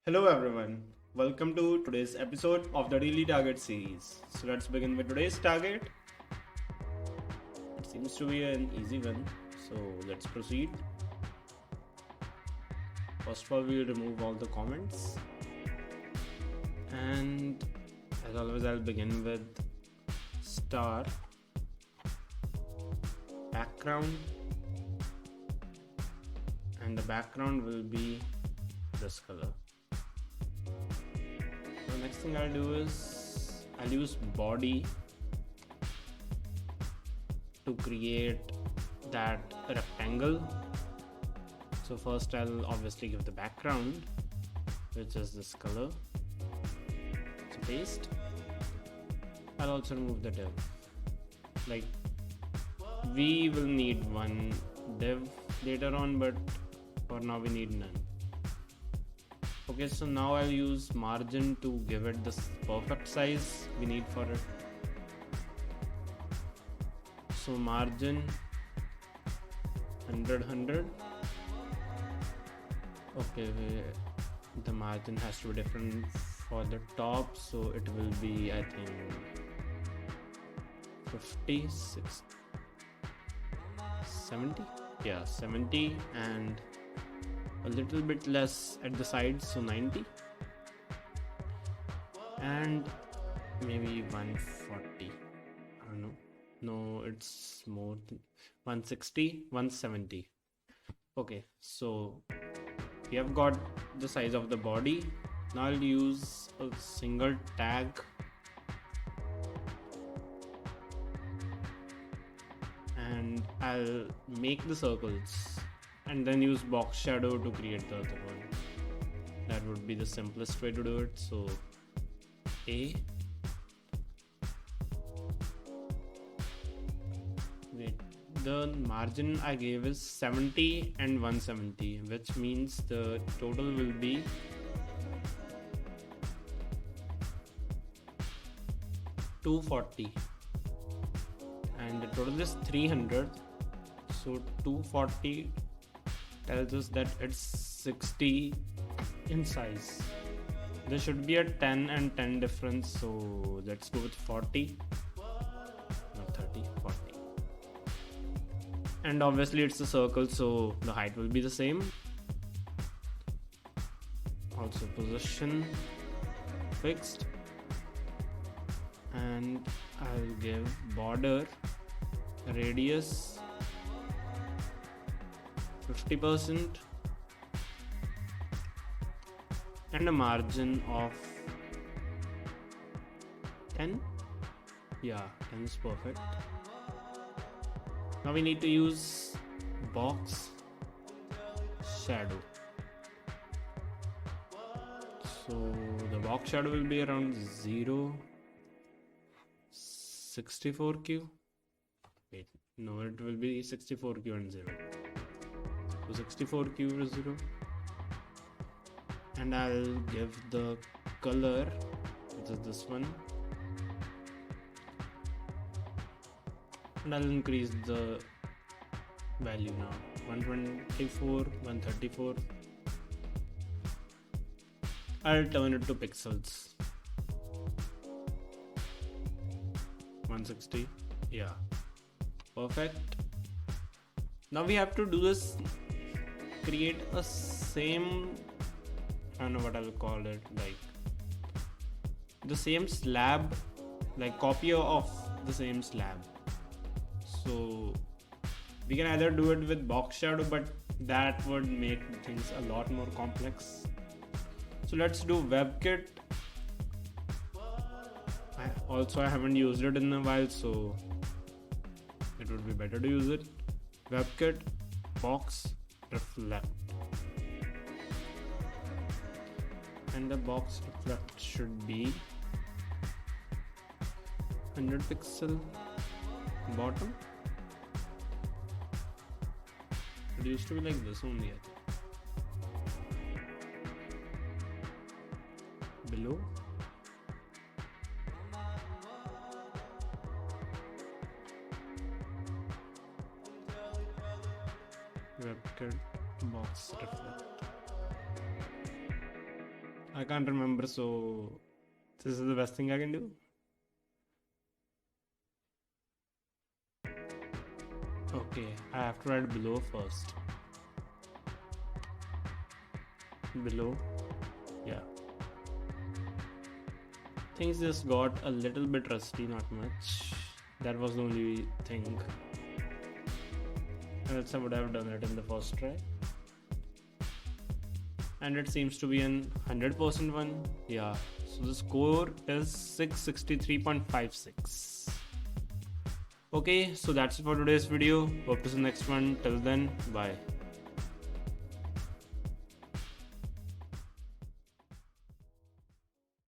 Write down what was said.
Hello everyone, welcome to today's episode of the Daily Target series. So let's begin with today's target. It seems to be an easy one, so let's proceed. First of all, we'll remove all the comments, and as always, I'll begin with star background, and the background will be this color. The next thing I'll do is I'll use body to create that rectangle. So first I'll obviously give the background, which is this color. So paste. I'll also remove the div. Like, we will need one div later on, but for now we need none. Okay, so now I'll use margin to give it this perfect size we need for it. So margin 100. Okay, the margin has to be different for the top, so it will be, I think, 50, 60, 70. Yeah, 70, and a little bit less at the sides, so 90, and maybe 140. I don't know. No, it's more than 160, 170. Okay, so we have got the size of the body. Now I'll use a single tag and I'll make the circles and then use box shadow to create the other one. That would be the simplest way to do it. So A, wait, the margin I gave is 70 and 170, which means the total will be 240, and the total is 300. So 240 tells us that it's 60 in size. There should be a 10 and 10 difference, so let's go with 40, not 30, 40. And obviously it's a circle, so the height will be the same. Also position fixed, and I'll give border radius 50% and a margin of 10. Yeah, 10 is perfect. Now we need to use box shadow. So the box shadow will be around 64Q. Wait, no, it will be 64Q and 0. So 64Q is 0. And I'll give the color, which is this one, and I'll increase the value now, 124, 134. I'll turn it to pixels. 160. Yeah, perfect. Now we have to do this, create a same, I don't know what I'll call it, like the same slab, like copy of the same slab. So we can either do it with box shadow, but that would make things a lot more complex. So let's do WebKit. I haven't used it in a while, so it would be better to use it. WebKit box reflect, and the box reflect should be 100 pixel bottom. It used to be like this only, I think. Below. WebKit box reflect. I can't remember, so this is the best thing I can do. Okay, I have to write below first. Below, yeah. Things just got a little bit rusty, not much. That was the only thing. Else I would have done it in the first try. And it seems to be an 100% one. Yeah, so the score is 663.56. Okay, so that's it for today's video. Hope to see you next one. Till then, bye.